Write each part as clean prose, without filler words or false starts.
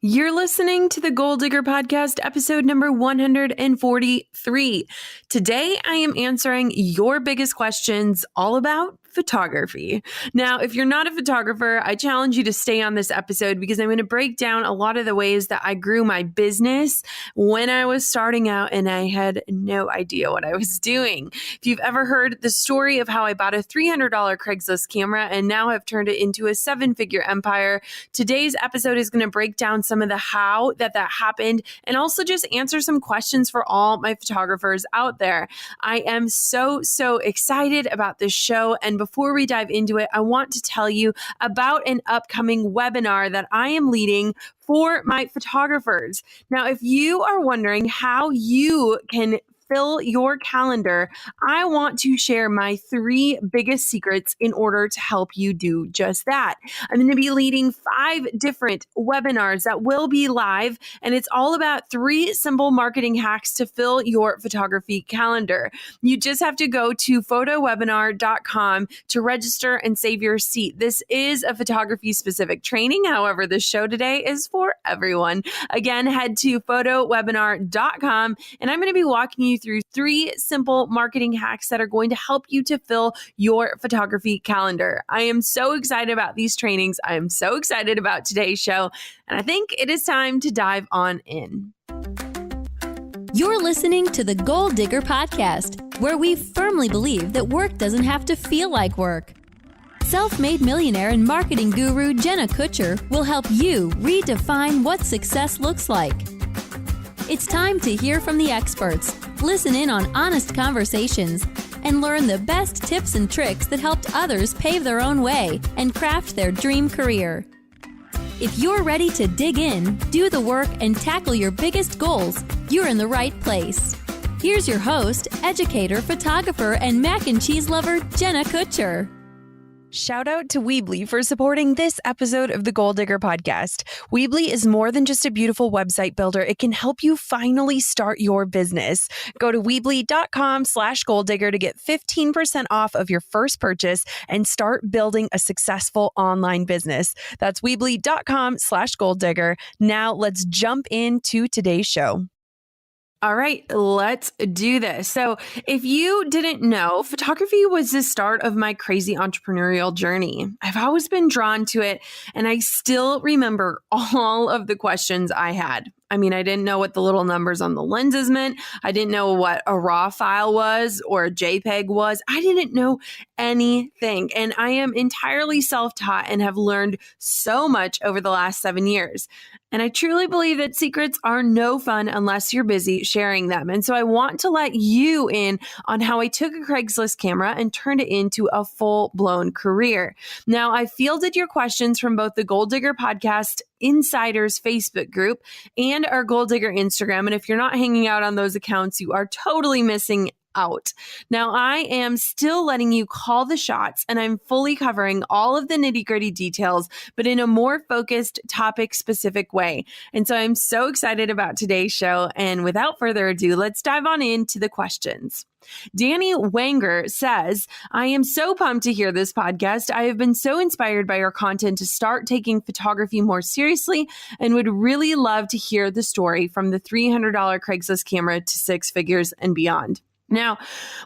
You're listening to the Goal Digger Podcast, episode number 143. Today, I am answering your biggest questions all about photography. Now, if you're not a photographer, I challenge you to stay on this episode because I'm going to break down a lot of the ways that I grew my business when I was starting out and I had no idea what I was doing. If you've ever heard the story of how I bought a $300 Craigslist camera and now have turned it into a seven-figure empire, today's episode is going to break down some of the how that happened and also just answer some questions for all my photographers out there. I am so excited about this show. And before we dive into it, I want to tell you about an upcoming webinar that I am leading for my photographers. Now, if you are wondering how you can fill your calendar, I want to share my 3 biggest secrets in order to help you do just that. I'm going to be leading 5 different webinars that will be live, and it's all about 3 simple marketing hacks to fill your photography calendar. You just have to go to photowebinar.com to register and save your seat. This is a photography specific training. However, the show today is for everyone. Again, head to photowebinar.com, and I'm going to be walking you through 3 simple marketing hacks that are going to help you to fill your photography calendar. I am so excited about these trainings. I am so excited about today's show, and I think it is time to dive on in. You're listening to the Goal Digger Podcast, where we firmly believe that work doesn't have to feel like work. Self-made millionaire and marketing guru Jenna Kutcher will help you redefine what success looks like. It's time to hear from the experts, listen in on honest conversations, and learn the best tips and tricks that helped others pave their own way and craft their dream career. If you're ready to dig in, do the work, and tackle your biggest goals, you're in the right place. Here's your host, educator, photographer, and mac and cheese lover, Jenna Kutcher. Shout out to Weebly for supporting this episode of the Goal Digger Podcast. Weebly is more than just a beautiful website builder. It can help you finally start your business. Go to Weebly.com/goaldigger to get 15% off of your first purchase and start building a successful online business. That's Weebly.com/goaldigger. Now let's jump into today's show. All right, let's do this. So if you didn't know, photography was the start of my crazy entrepreneurial journey. I've always been drawn to it, and I still remember all of the questions I had. I mean, I didn't know what the little numbers on the lenses meant. I didn't know what a RAW file was or a JPEG was. I didn't know anything. And I am entirely self-taught and have learned so much over the last 7 years. And I truly believe that secrets are no fun unless you're busy sharing them. And so I want to let you in on how I took a Craigslist camera and turned it into a full-blown career. Now, I fielded your questions from both the Goal Digger Podcast Insiders Facebook group and our Goal Digger Instagram. And if you're not hanging out on those accounts, you are totally missing out. Now, I am still letting you call the shots, and I'm fully covering all of the nitty-gritty details, but in a more focused, topic-specific way. And so I'm so excited about today's show. And without further ado, let's dive on into the questions. Danny Wanger says, I am so pumped to hear this podcast. I have been so inspired by your content to start taking photography more seriously and would really love to hear the story from the $300 Craigslist camera to 6 figures and beyond. Now,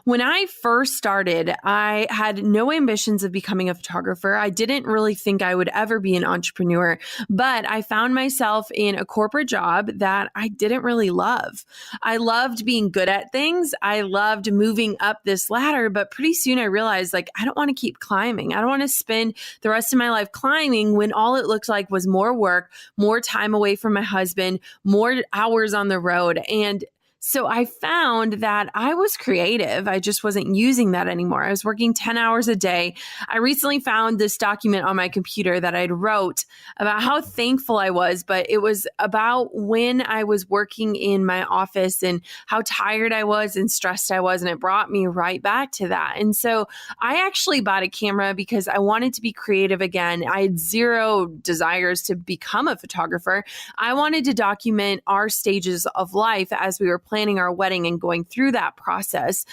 when I first started, I had no ambitions of becoming a photographer. I didn't really think I would ever be an entrepreneur, but I found myself in a corporate job that I didn't really love. I loved being good at things. I loved moving up this ladder, but pretty soon I realized I don't want to keep climbing. I don't want to spend the rest of my life climbing when all it looked like was more work, more time away from my husband, more hours on the road. And so I found that I was creative. I just wasn't using that anymore. I was working 10 hours a day. I recently found this document on my computer that I'd wrote about how thankful I was, but it was about when I was working in my office and how tired I was and stressed I was. And it brought me right back to that. And so I actually bought a camera because I wanted to be creative again. I had zero desires to become a photographer. I wanted to document our stages of life as we were planning our wedding and going through that process.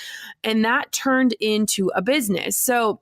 And that turned into a business. So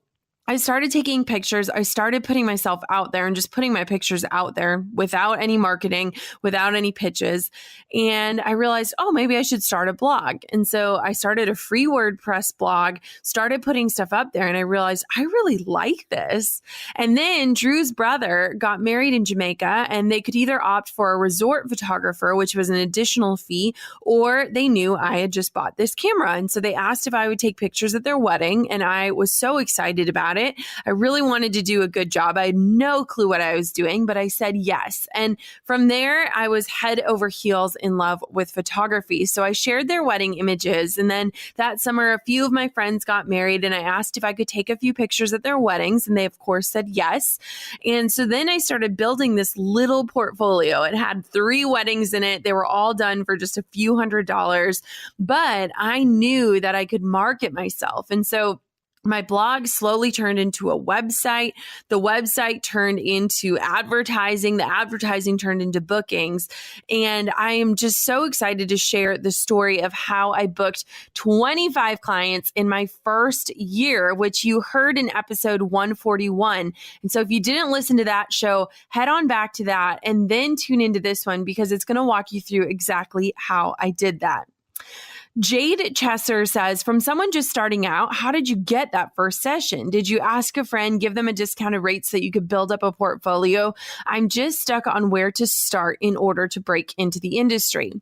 I started taking pictures. I started putting myself out there and just putting my pictures out there without any marketing, without any pitches. And I realized, oh, maybe I should start a blog. And so I started a free WordPress blog, started putting stuff up there, and I realized I really like this. And then Drew's brother got married in Jamaica, and they could either opt for a resort photographer, which was an additional fee, or they knew I had just bought this camera. And so they asked if I would take pictures at their wedding, and I was so excited about it. I really wanted to do a good job. I had no clue what I was doing, but I said yes. And from there, I was head over heels in love with photography. So I shared their wedding images. And then that summer, a few of my friends got married, and I asked if I could take a few pictures at their weddings. And they, of course, said yes. And so then I started building this little portfolio. It had 3 weddings in it. They were all done for just a few $100s, but I knew that I could market myself. And so my blog slowly turned into a website. The website turned into advertising. The advertising turned into bookings. And I am just so excited to share the story of how I booked 25 clients in my first year, which you heard in episode 141. And so if you didn't listen to that show, head on back to that and then tune into this one because it's going to walk you through exactly how I did that. Jade Chesser says, from someone just starting out, how did you get that first session? Did you ask a friend, give them a discounted rate so that you could build up a portfolio? I'm just stuck on where to start in order to break into the industry.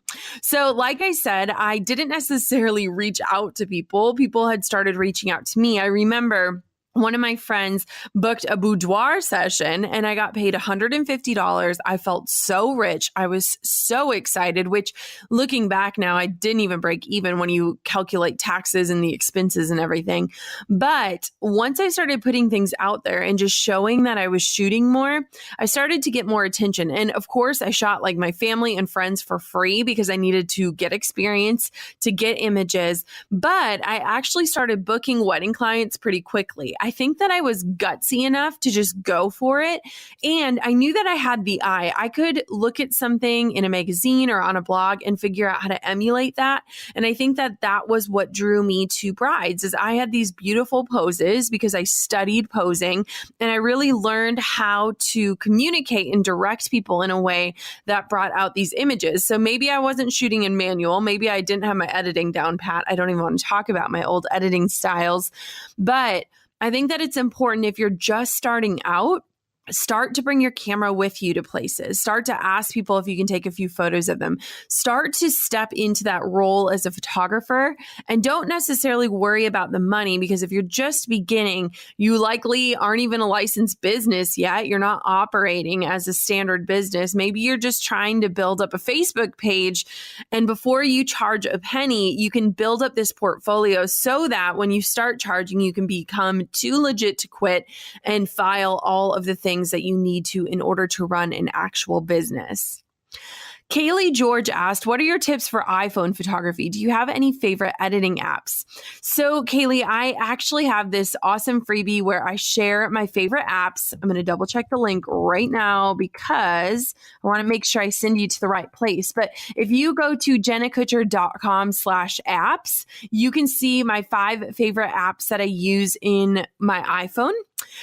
So like I said, I didn't necessarily reach out to people. People had started reaching out to me. I remember one of my friends booked a boudoir session and I got paid $150. I felt so rich. I was so excited, which looking back now, I didn't even break even when you calculate taxes and the expenses and everything. But once I started putting things out there and just showing that I was shooting more, I started to get more attention. And of course, I shot like my family and friends for free because I needed to get experience, to get images. But I actually started booking wedding clients pretty quickly. I think that I was gutsy enough to just go for it. And I knew that I had the eye. I could look at something in a magazine or on a blog and figure out how to emulate that. And I think that that was what drew me to brides is I had these beautiful poses because I studied posing and I really learned how to communicate and direct people in a way that brought out these images. So maybe I wasn't shooting in manual. Maybe I didn't have my editing down pat. I don't even want to talk about my old editing styles, but I think that it's important if you're just starting out, start to bring your camera with you to places. Start to ask people if you can take a few photos of them. Start to step into that role as a photographer and don't necessarily worry about the money because if you're just beginning, you likely aren't even a licensed business yet. You're not operating as a standard business. Maybe you're just trying to build up a Facebook page. And before you charge a penny, you can build up this portfolio so that when you start charging, you can become too legit to quit and file all of the things that you need to in order to run an actual business. Kaylee George asked, what are your tips for iPhone photography? Do you have any favorite editing apps? So Kaylee, I actually have this awesome freebie where I share my favorite apps. I'm going to double check the link right now because I want to make sure I send you to the right place. But if you go to jennakutcher.com/apps, you can see my 5 favorite apps that I use in my iPhone.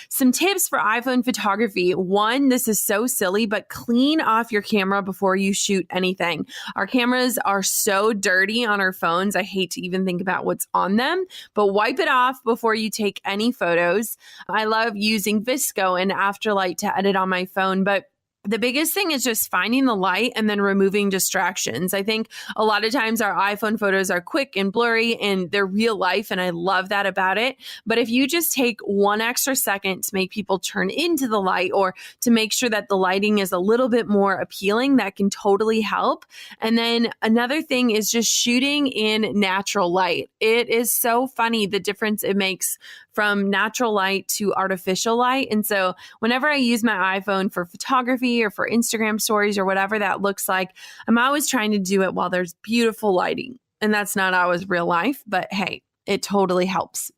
Some tips for iPhone photography. 1, this is so silly, but clean off your camera before you shoot anything. Our cameras are so dirty on our phones. I hate to even think about what's on them, but wipe it off before you take any photos. I love using VSCO and Afterlight to edit on my phone, but the biggest thing is just finding the light and then removing distractions. I think a lot of times our iPhone photos are quick and blurry and they're real life, and I love that about it. But if you just take 1 extra second to make people turn into the light or to make sure that the lighting is a little bit more appealing, that can totally help. And then another thing is just shooting in natural light. It is so funny the difference it makes from natural light to artificial light. And so whenever I use my iPhone for photography or for Instagram stories or whatever that looks like, I'm always trying to do it while there's beautiful lighting. And that's not always real life, but hey, it totally helps.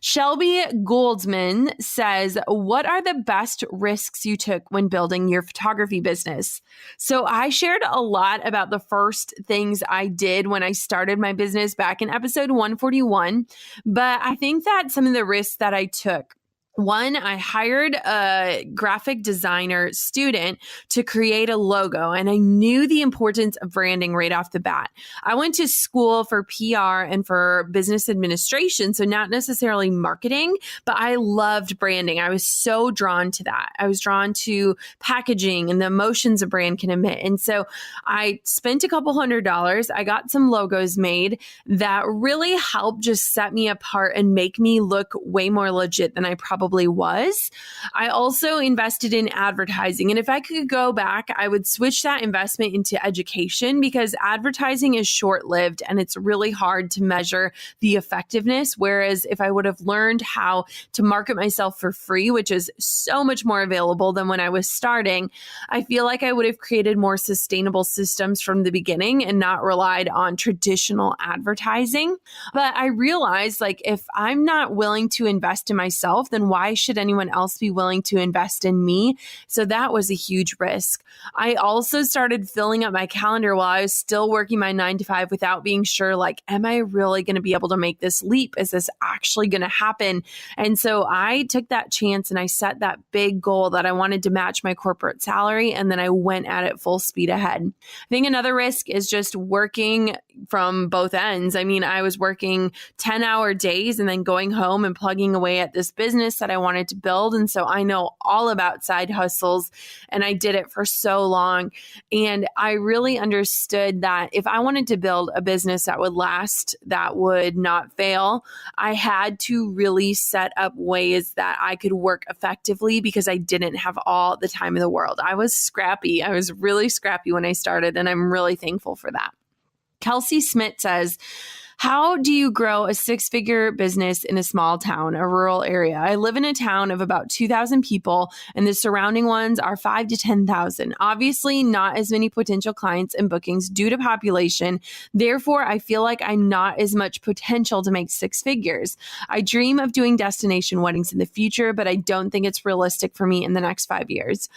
Shelby Goldsman says, what are the best risks you took when building your photography business? So I shared a lot about the first things I did when I started my business back in episode 141. But I think that some of the risks that I took One, I hired a graphic designer student to create a logo, and I knew the importance of branding right off the bat. I went to school for PR and for business administration, so not necessarily marketing, but I loved branding. I was so drawn to that. I was drawn to packaging and the emotions a brand can emit. And so I spent a couple $100. I got some logos made that really helped just set me apart and make me look way more legit than I probably was. I also invested in advertising. And if I could go back, I would switch that investment into education, because advertising is short-lived and it's really hard to measure the effectiveness. Whereas if I would have learned how to market myself for free, which is so much more available than when I was starting, I feel like I would have created more sustainable systems from the beginning and not relied on traditional advertising. But I realized, like, if I'm not willing to invest in myself, then why should anyone else be willing to invest in me? So that was a huge risk. I also started filling up my calendar while I was still working my 9 to 5 without being sure, like, am I really going to be able to make this leap? Is this actually going to happen? And so I took that chance and I set that big goal that I wanted to match my corporate salary. And then I went at it full speed ahead. I think another risk is just working from both ends. I mean, I was working 10-hour days and then going home and plugging away at this business that I wanted to build. And so I know all about side hustles, and I did it for so long. And I really understood that if I wanted to build a business that would last, that would not fail, I had to really set up ways that I could work effectively, because I didn't have all the time in the world. I was scrappy. I was really scrappy when I started, and I'm really thankful for that. Kelsey Smith says, how do you grow a 6-figure business in a small town, a rural area? I live in a town of about 2,000 people, and the surrounding ones are 5 to 10,000. Obviously, not as many potential clients and bookings due to population. Therefore, I feel like I'm not as much potential to make 6 figures. I dream of doing destination weddings in the future, but I don't think it's realistic for me in the next 5 years.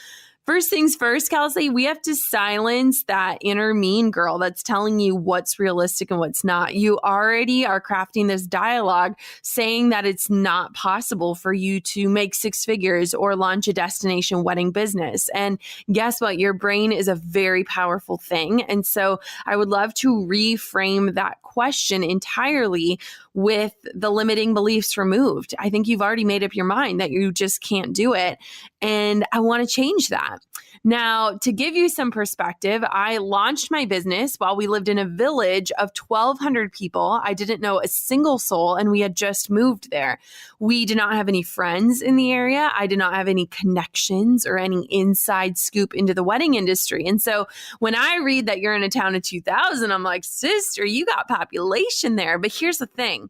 First things first, Kelsey, we have to silence that inner mean girl that's telling you what's realistic and what's not. You already are crafting this dialogue saying that it's not possible for you to make 6 figures or launch a destination wedding business. And guess what? Your brain is a very powerful thing. And so I would love to reframe that question entirely with the limiting beliefs removed. I think you've already made up your mind that you just can't do it. And I want to change that. Now, to give you some perspective, I launched my business while we lived in a village of 1,200 people. I didn't know a single soul, and we had just moved there. We did not have any friends in the area. I did not have any connections or any inside scoop into the wedding industry. And so when I read that you're in a town of 2,000, I'm like, sister, you got population there. But here's the thing.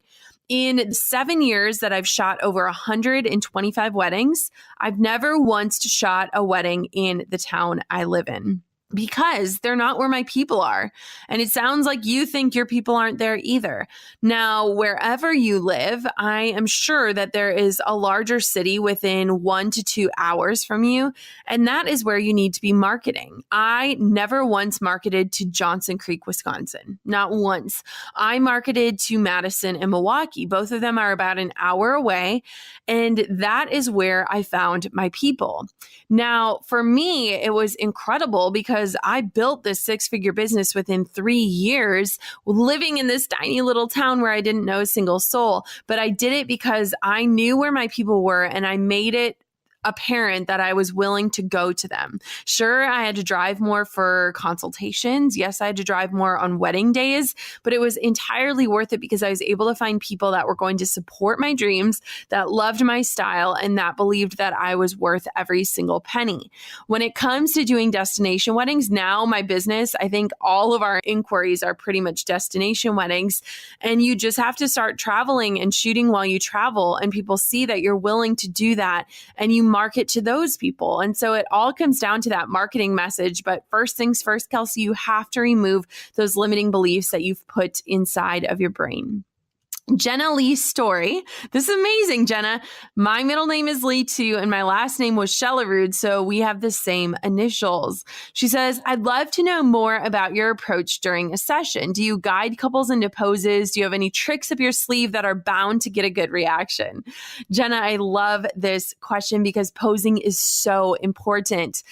In 7 years that I've shot over 125 weddings, I've never once shot a wedding in the town I live in, because they're not where my people are. And it sounds like you think your people aren't there either. Now, wherever you live, I am sure that there is a larger city within 1 to 2 hours from you. And that is where you need to be marketing. I never once marketed to Johnson Creek, Wisconsin. Not once. I marketed to Madison and Milwaukee. Both of them are about an hour away. And that is where I found my people. Now, for me, it was incredible because I built this 6-figure business within 3 years, living in this tiny little town where I didn't know a single soul. But I did it because I knew where my people were, and I made it apparent that I was willing to go to them. Sure, I had to drive more for consultations. Yes, I had to drive more on wedding days, but it was entirely worth it because I was able to find people that were going to support my dreams, that loved my style, and that believed that I was worth every single penny. When it comes to doing destination weddings, now my business, I think all of our inquiries are pretty much destination weddings, and you just have to start traveling and shooting while you travel, and people see that you're willing to do that, and you market to those people. And so it all comes down to that marketing message. But first things first, Kelsey, you have to remove those limiting beliefs that you've put inside of your brain. Jenna Lee Story. This is amazing, Jenna. My middle name is Lee too, and my last name was Shellerud, so we have the same initials. She says, I'd love to know more about your approach during a session. Do you guide couples into poses? Do you have any tricks up your sleeve that are bound to get a good reaction? Jenna, I love this question because posing is so important.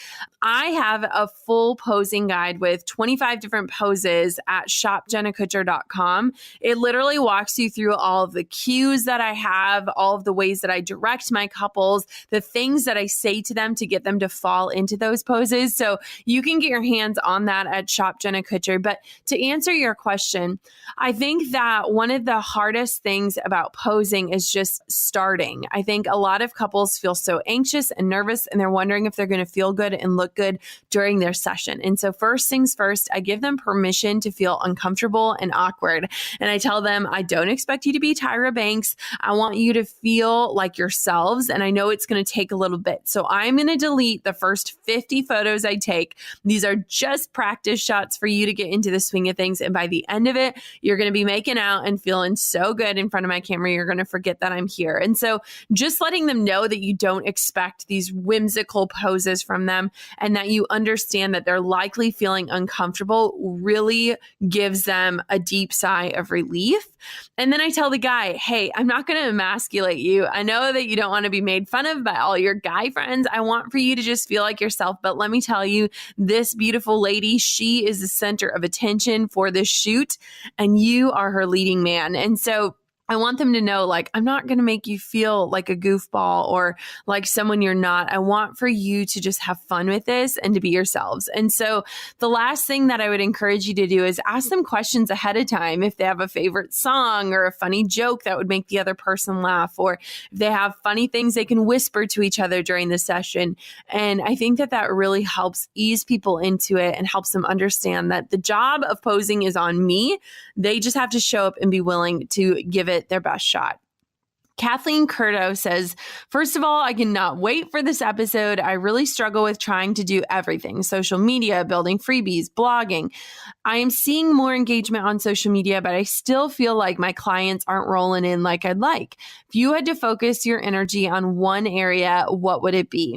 I have a full posing guide with 25 different poses at shopjennakutcher.com. It literally walks you through all of the cues that I have, all of the ways that I direct my couples, the things that I say to them to get them to fall into those poses. So you can get your hands on that at Shop Jenna Kutcher. But to answer your question, I think that one of the hardest things about posing is just starting. I think a lot of couples feel so anxious and nervous, and they're wondering if they're going to feel good and look good during their session. And so first things first, I give them permission to feel uncomfortable and awkward. And I tell them, I don't expect you to be Tyra Banks. I want you to feel like yourselves. And I know it's going to take a little bit. So I'm going to delete the first 50 photos I take. These are just practice shots for you to get into the swing of things. And by the end of it, you're going to be making out and feeling so good in front of my camera. You're going to forget that I'm here. And so just letting them know that you don't expect these whimsical poses from them and that you understand that they're likely feeling uncomfortable really gives them a deep sigh of relief. And then I tell the guy, hey, I'm not going to emasculate you. I know that you don't want to be made fun of by all your guy friends. I want for you to just feel like yourself. But let me tell you, this beautiful lady, she is the center of attention for this shoot, and you are her leading man. And so I want them to know, like, I'm not going to make you feel like a goofball or like someone you're not. I want for you to just have fun with this and to be yourselves. And so the last thing that I would encourage you to do is ask them questions ahead of time. If they have a favorite song or a funny joke that would make the other person laugh, or if they have funny things they can whisper to each other during the session. And I think that that really helps ease people into it and helps them understand that the job of posing is on me. They just have to show up and be willing to give it their best shot. Kathleen Curto says, first of all, I cannot wait for this episode. I really struggle with trying to do everything: social media, building freebies, blogging. I am seeing more engagement on social media, but I still feel like my clients aren't rolling in like I'd like. If you had to focus your energy on one area, what would it be?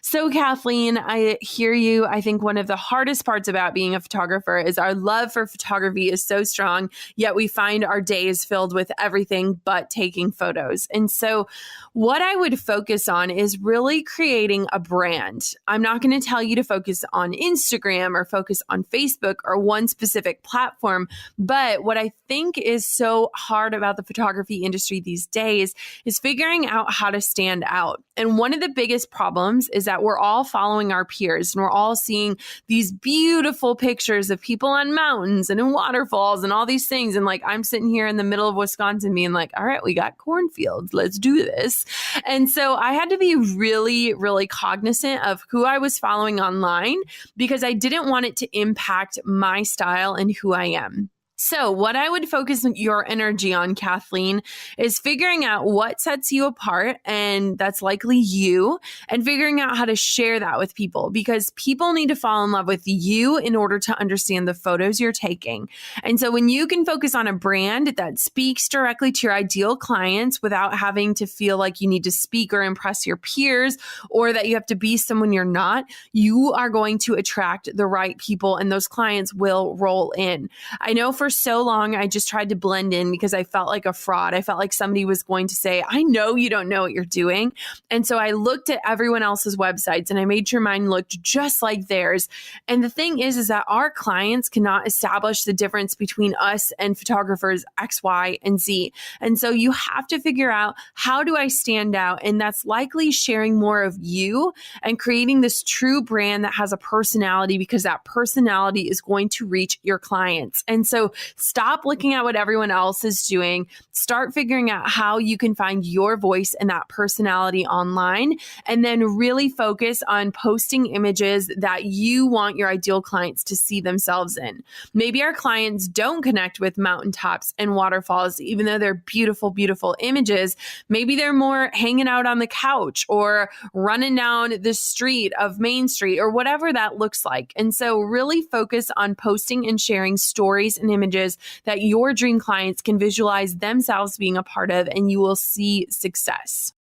So Kathleen, I hear you. I think one of the hardest parts about being a photographer is our love for photography is so strong, yet we find our days filled with everything but taking photos. And so what I would focus on is really creating a brand. I'm not going to tell you to focus on Instagram or focus on Facebook or one specific platform, but what I think is so hard about the photography industry these days is figuring out how to stand out. And one of the biggest problems is that we're all following our peers and we're all seeing these beautiful pictures of people on mountains and in waterfalls and all these things. And like, I'm sitting here in the middle of Wisconsin being like, all right, we got cornfields. Let's do this. And so I had to be really, really cognizant of who I was following online because I didn't want it to impact my style and who I am. So what I would focus your energy on, Kathleen, is figuring out what sets you apart, and that's likely you, and figuring out how to share that with people because people need to fall in love with you in order to understand the photos you're taking. And so when you can focus on a brand that speaks directly to your ideal clients without having to feel like you need to speak or impress your peers or that you have to be someone you're not, you are going to attract the right people and those clients will roll in. I know for so long, I just tried to blend in because I felt like a fraud. I felt like somebody was going to say, I know you don't know what you're doing. And so I looked at everyone else's websites and I made sure mine looked just like theirs. And the thing is that our clients cannot establish the difference between us and photographers X, Y, and Z. And so you have to figure out, how do I stand out? And that's likely sharing more of you and creating this true brand that has a personality because that personality is going to reach your clients. And so stop looking at what everyone else is doing. Start figuring out how you can find your voice and that personality online, and then really focus on posting images that you want your ideal clients to see themselves in. Maybe our clients don't connect with mountaintops and waterfalls, even though they're beautiful, beautiful images. Maybe they're more hanging out on the couch or running down the street of Main Street or whatever that looks like. And so really focus on posting and sharing stories and images images that your dream clients can visualize themselves being a part of, and you will see success.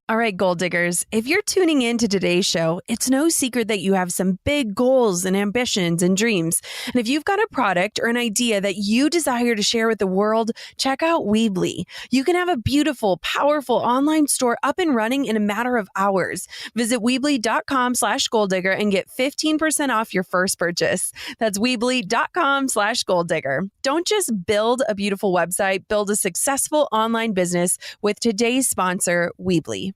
All right, goal diggers, if you're tuning in to today's show, it's no secret that you have some big goals and ambitions and dreams. And if you've got a product or an idea that you desire to share with the world, check out Weebly. You can have a beautiful, powerful online store up and running in a matter of hours. Visit Weebly.com/goaldigger and get 15% off your first purchase. That's Weebly.com/goaldigger. Don't just build a beautiful website, build a successful online business with today's sponsor, Weebly.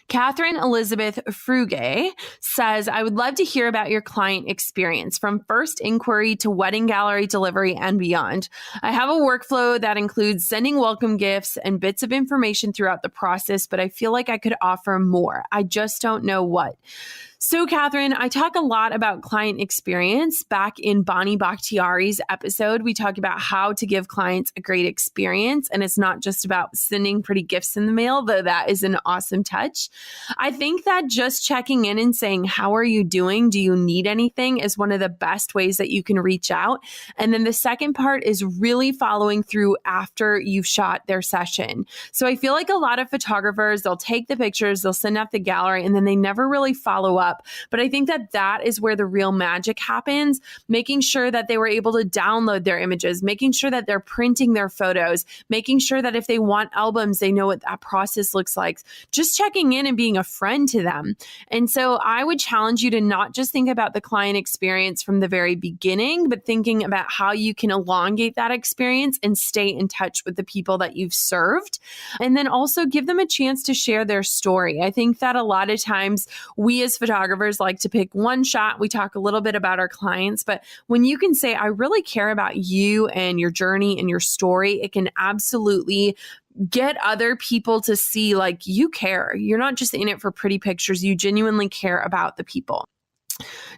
Catherine Elizabeth Fruge says, I would love to hear about your client experience from first inquiry to wedding gallery delivery and beyond. I have a workflow that includes sending welcome gifts and bits of information throughout the process, but I feel like I could offer more. I just don't know what. So, Catherine, I talk a lot about client experience. Back in Bonnie Bakhtiari's episode, we talk about how to give clients a great experience. And it's not just about sending pretty gifts in the mail, though that is an awesome touch. I think that just checking in and saying, how are you doing? Do you need anything? Is one of the best ways that you can reach out. And then the second part is really following through after you've shot their session. So I feel like a lot of photographers, they'll take the pictures, they'll send out the gallery, and then they never really follow up. But I think that that is where the real magic happens, making sure that they were able to download their images, making sure that they're printing their photos, making sure that if they want albums, they know what that process looks like, just checking in and being a friend to them. And so I would challenge you to not just think about the client experience from the very beginning, but thinking about how you can elongate that experience and stay in touch with the people that you've served. And then also give them a chance to share their story. I think that a lot of times we as photographers like to pick one shot. We talk a little bit about our clients, but when you can say, I really care about you and your journey and your story, it can absolutely get other people to see like you care. You're not just in it for pretty pictures. You genuinely care about the people.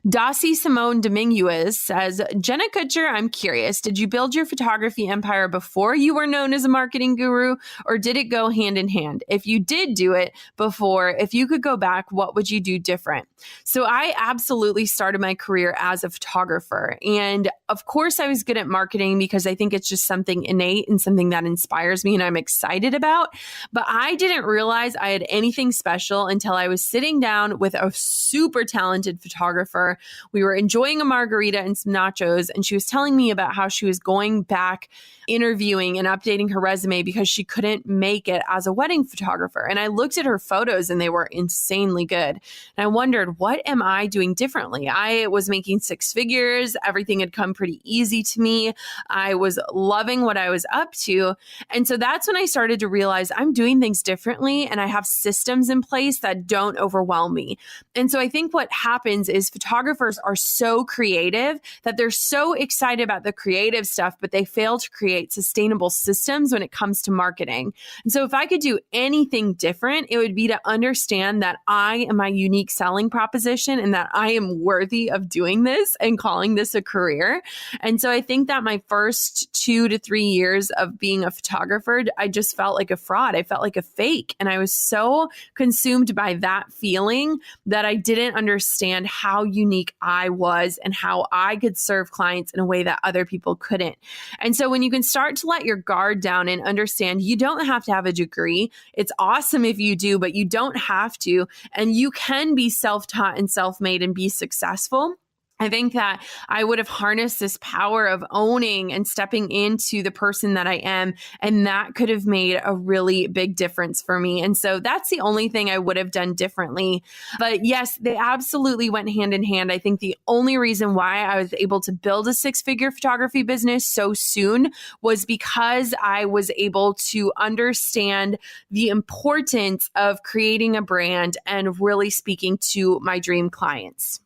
Dossie Simone Dominguez says, Jenna Kutcher, I'm curious, did you build your photography empire before you were known as a marketing guru, or did it go hand in hand? If you did do it before, if you could go back, what would you do different? So I absolutely started my career as a photographer. And of course, I was good at marketing because I think it's just something innate and something that inspires me and I'm excited about. But I didn't realize I had anything special until I was sitting down with a super talented photographer. We were enjoying a margarita and some nachos, and she was telling me about how she was going back interviewing and updating her resume because she couldn't make it as a wedding photographer. And I looked at her photos and they were insanely good. And I wondered, what am I doing differently? I was making six figures. Everything had come pretty easy to me. I was loving what I was up to. And so that's when I started to realize I'm doing things differently and I have systems in place that don't overwhelm me. And so I think what happens is photographers are so creative that they're so excited about the creative stuff, but they fail to create sustainable systems when it comes to marketing. And so if I could do anything different, it would be to understand that I am my unique selling proposition and that I am worthy of doing this and calling this a career. And so I think that my first 2 to 3 years of being a photographer, I just felt like a fraud. I felt like a fake. And I was so consumed by that feeling that I didn't understand how unique I was and how I could serve clients in a way that other people couldn't. And so when you can start to let your guard down and understand you don't have to have a degree, it's awesome if you do, but you don't have to, and you can be self-taught and self-made and be successful. I think that I would have harnessed this power of owning and stepping into the person that I am, and that could have made a really big difference for me. And so that's the only thing I would have done differently. But yes, they absolutely went hand in hand. I think the only reason why I was able to build a six-figure photography business so soon was because I was able to understand the importance of creating a brand and really speaking to my dream clients.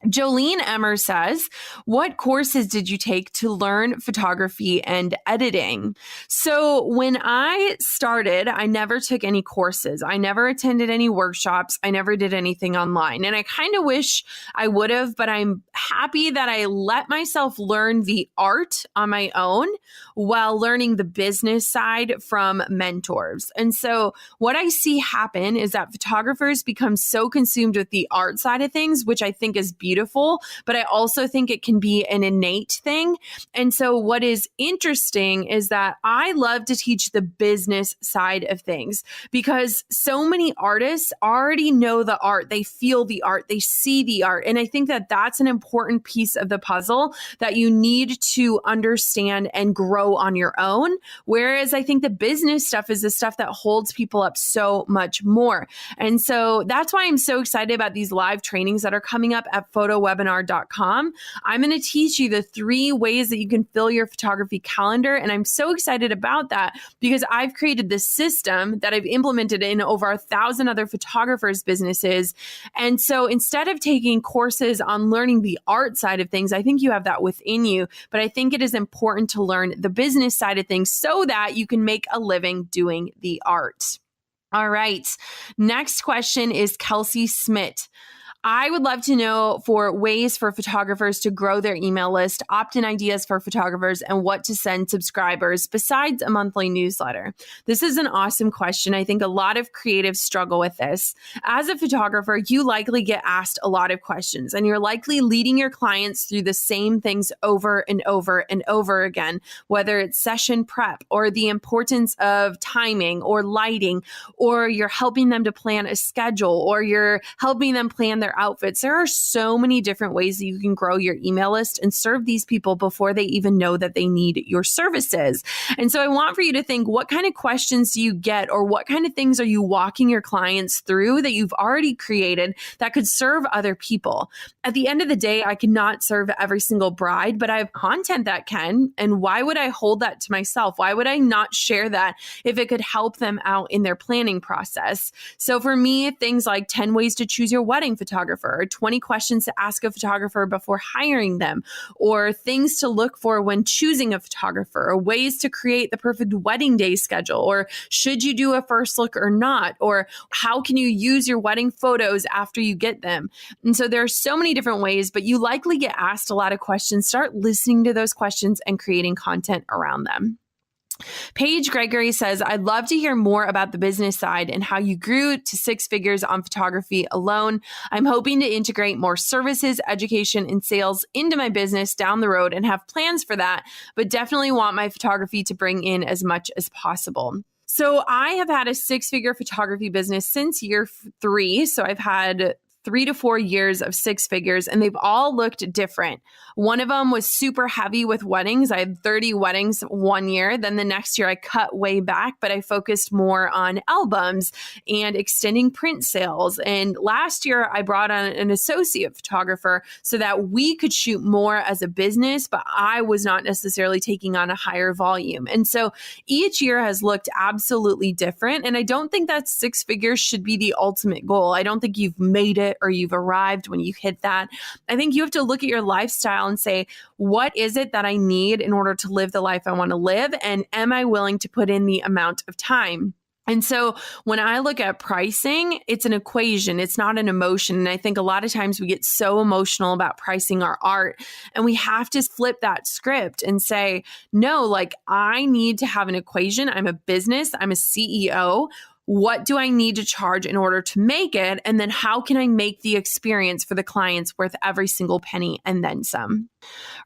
Jolene Emmer says, what courses did you take to learn photography and editing? So when I started, I never took any courses. I never attended any workshops. I never did anything online. And I kind of wish I would have, but I'm happy that I let myself learn the art on my own while learning the business side from mentors. And so what I see happen is that photographers become so consumed with the art side of things, which I think is beautiful. beautiful, but I also think it can be an innate thing. And so what is interesting is that I love to teach the business side of things because so many artists already know the art. They feel the art. They see the art. And I think that that's an important piece of the puzzle that you need to understand and grow on your own. Whereas I think the business stuff is the stuff that holds people up so much more. And so that's why I'm so excited about these live trainings that are coming up at photowebinar.com. I'm going to teach you the 3 ways that you can fill your photography calendar. And I'm so excited about that because I've created this system that I've implemented in over 1,000 other photographers' businesses. And so instead of taking courses on learning the art side of things, I think you have that within you, but I think it is important to learn the business side of things so that you can make a living doing the art. All right. Next question is Kelsey Smith. I would love to know for ways for photographers to grow their email list, opt-in ideas for photographers, and what to send subscribers besides a monthly newsletter. This is an awesome question. I think a lot of creatives struggle with this. As a photographer, you likely get asked a lot of questions, and you're likely leading your clients through the same things over and over and over again, whether it's session prep or the importance of timing or lighting, or you're helping them to plan a schedule, or you're helping them plan their outfits. There are so many different ways that you can grow your email list and serve these people before they even know that they need your services. And so I want for you to think, what kind of questions do you get, or what kind of things are you walking your clients through that you've already created that could serve other people? At the end of the day, I cannot serve every single bride, but I have content that can. And why would I hold that to myself? Why would I not share that if it could help them out in their planning process? So for me, things like 10 ways to choose your wedding photographer, or 20 questions to ask a photographer before hiring them, or things to look for when choosing a photographer, or ways to create the perfect wedding day schedule, or should you do a first look or not, or how can you use your wedding photos after you get them? And so there are so many different ways, but you likely get asked a lot of questions. Start listening to those questions and creating content around them. Paige Gregory says, I'd love to hear more about the business side and how you grew to 6 figures on photography alone. I'm hoping to integrate more services, education, and sales into my business down the road and have plans for that, but definitely want my photography to bring in as much as possible. So I have had a 6-figure photography business since year 3. So I've had 3 to 4 years of 6 figures, and they've all looked different. One of them was super heavy with weddings. I had 30 weddings one year. Then the next year I cut way back, but I focused more on albums and extending print sales. And last year I brought on an associate photographer so that we could shoot more as a business, but I was not necessarily taking on a higher volume. And so each year has looked absolutely different. And I don't think that 6 figures should be the ultimate goal. I don't think you've made it or you've arrived when you hit that. I think you have to look at your lifestyle and say, what is it that I need in order to live the life I want to live? And am I willing to put in the amount of time? And so when I look at pricing, it's an equation. It's not an emotion. And I think a lot of times we get so emotional about pricing our art, and we have to flip that script and say, no, like I need to have an equation. I'm a business. I'm a CEO. What do I need to charge in order to make it? And then how can I make the experience for the clients worth every single penny and then some?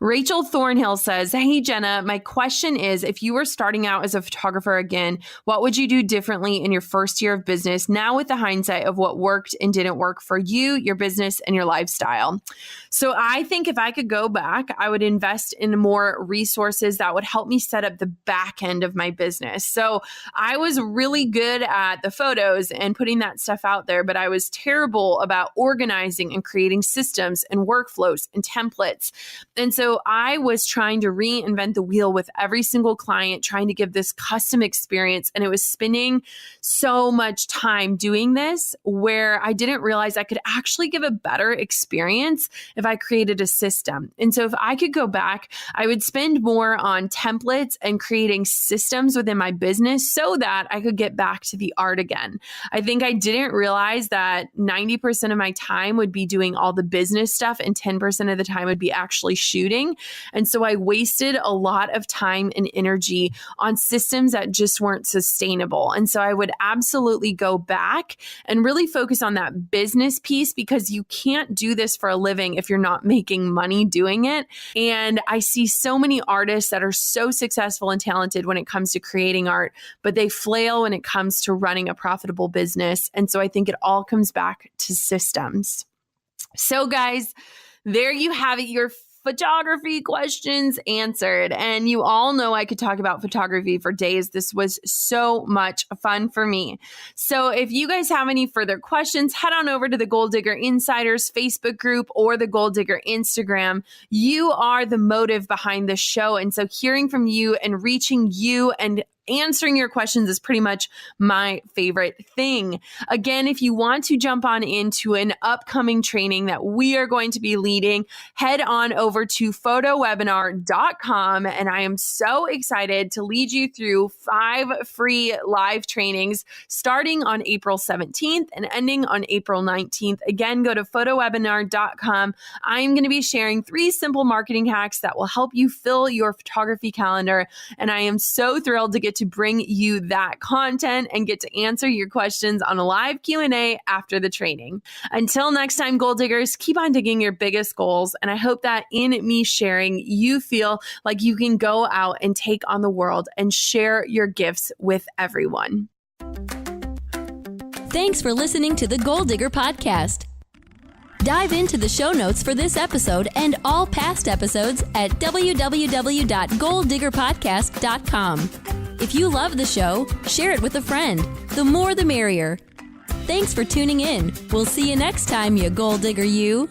Rachel Thornhill says, hey, Jenna, my question is, if you were starting out as a photographer again, what would you do differently in your first year of business now with the hindsight of what worked and didn't work for you, your business, and your lifestyle? So I think if I could go back, I would invest in more resources that would help me set up the back end of my business. So I was really good at the photos and putting that stuff out there, but I was terrible about organizing and creating systems and workflows and templates. And so I was trying to reinvent the wheel with every single client, trying to give this custom experience. And it was spending so much time doing this where I didn't realize I could actually give a better experience if I created a system. And so if I could go back, I would spend more on templates and creating systems within my business so that I could get back to the art again. I think I didn't realize that 90% of my time would be doing all the business stuff and 10% of the time would be actually shooting. And so I wasted a lot of time and energy on systems that just weren't sustainable. And so I would absolutely go back and really focus on that business piece, because you can't do this for a living if you're not making money doing it. And I see so many artists that are so successful and talented when it comes to creating art, but they flail when it comes to running a profitable business. And so I think it all comes back to systems. So guys, there you have it, your photography questions answered. And you all know I could talk about photography for days. This was so much fun for me. So if you guys have any further questions, head on over to the Goal Digger Insiders Facebook group or the Goal Digger Instagram. You are the motive behind this show. And so hearing from you and reaching you and answering your questions is pretty much my favorite thing. Again, if you want to jump on into an upcoming training that we are going to be leading, head on over to photowebinar.com. And I am so excited to lead you through 5 free live trainings starting on April 17th and ending on April 19th. Again, go to photowebinar.com. I'm going to be sharing 3 simple marketing hacks that will help you fill your photography calendar. And I am so thrilled to get to bring you that content and get to answer your questions on a live Q&A after the training. Until next time, Goal Diggers, keep on digging your biggest goals. And I hope that in me sharing, you feel like you can go out and take on the world and share your gifts with everyone. Thanks for listening to the Goal Digger Podcast. Dive into the show notes for this episode and all past episodes at www.goaldiggerpodcast.com. If you love the show, share it with a friend. The more the merrier. Thanks for tuning in. We'll see you next time, you Goal Digger you.